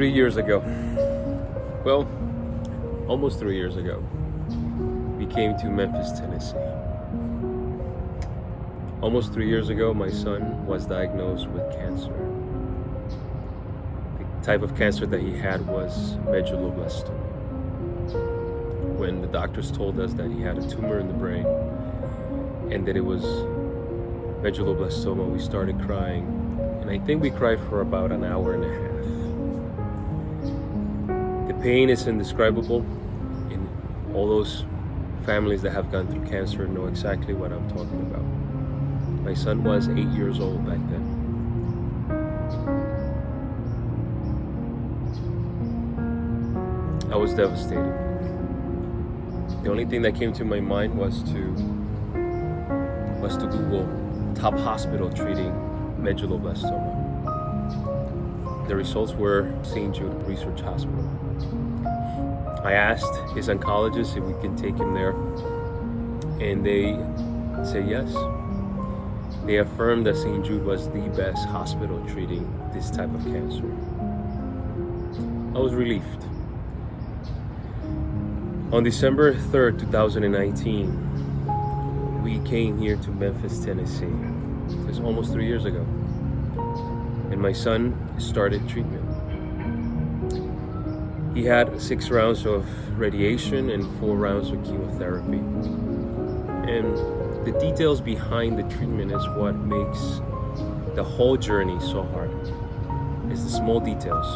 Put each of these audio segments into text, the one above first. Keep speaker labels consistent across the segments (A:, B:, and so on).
A: 3 years ago, well, almost 3 years ago, we came to Memphis, Tennessee. Almost 3 years ago, my son was diagnosed with cancer. The type of cancer that he had was medulloblastoma. When the doctors told us that he had a tumor in the brain and that it was medulloblastoma, we started crying. And I think we cried for about an hour and a half. The pain is indescribable, and all those families that have gone through cancer know exactly what I'm talking about. My son was 8 years old back then. I was devastated. The only thing that came to my mind was to Google top hospital treating medulloblastoma. The results were St. Jude Research Hospital. I asked his oncologist if we can take him there, and they said yes. They affirmed that St. Jude was the best hospital treating this type of cancer. I was relieved. On December 3rd, 2019, we came here to Memphis, Tennessee. It was almost 3 years ago. And my son started treatment. He had 6 rounds of radiation and 4 rounds of chemotherapy. And the details behind the treatment is what makes the whole journey so hard. It's the small details.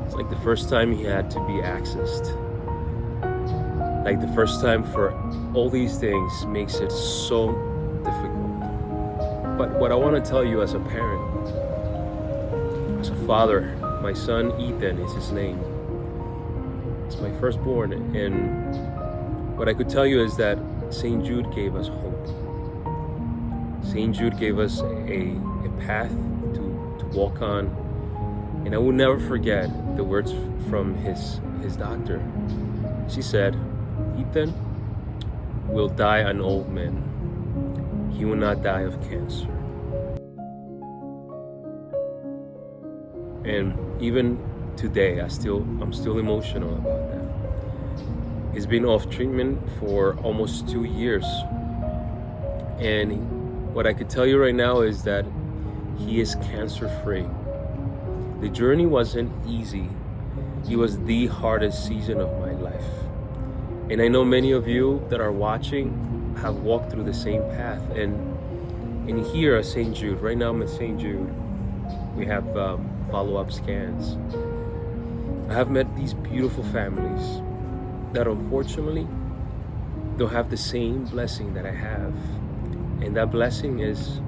A: It's like the first time he had to be accessed. Like the first time for all these things makes it so difficult. But what I want to tell you as a parent, as a father, my son Ethan is his name. It's my firstborn, and what I could tell you is that St. Jude gave us hope. St. Jude gave us a path to walk on, and I will never forget the words from his doctor. She said, "Ethan will die an old man. He will not die of cancer." And even today, I'm still emotional about that. He's been off treatment for almost 2 years. And what I could tell you right now is that he is cancer free. The journey wasn't easy. It was the hardest season of my life. And I know many of you that are watching have walked through the same path. And here at St. Jude, right now I'm at St. Jude, we have follow-up scans. I have met these beautiful families that unfortunately don't have the same blessing that I have. And that blessing is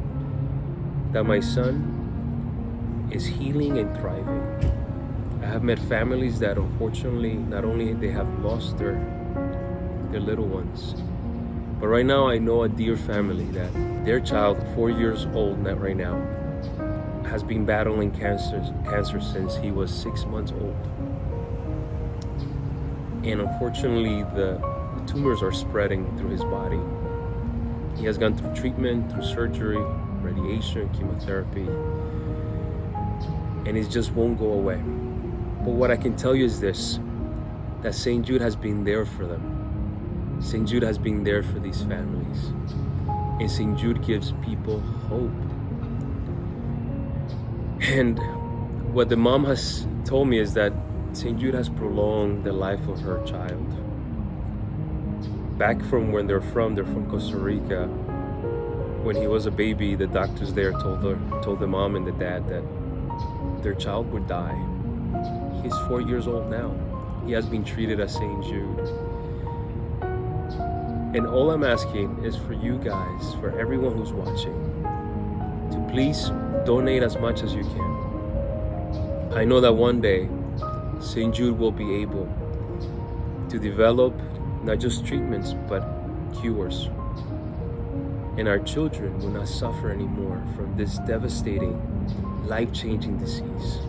A: that my son is healing and thriving. I have met families that unfortunately not only they have lost their little ones, but right now I know a dear family that their child, 4 years old right now, has been battling cancer since he was 6 months old. And unfortunately, the tumors are spreading through his body. He has gone through treatment, through surgery, radiation, chemotherapy, and it just won't go away. But what I can tell you is this, that St. Jude has been there for them. St. Jude has been there for these families. And St. Jude gives people hope. And what the mom has told me is that St. Jude has prolonged the life of her child. Back from when they're from Costa Rica. When he was a baby, the doctors there told the mom and the dad that their child would die. He's 4 years old now. He has been treated at St. Jude. And all I'm asking is for you guys, for everyone who's watching, to please donate as much as you can. I know that one day, St. Jude will be able to develop not just treatments, but cures. And our children will not suffer anymore from this devastating, life-changing disease.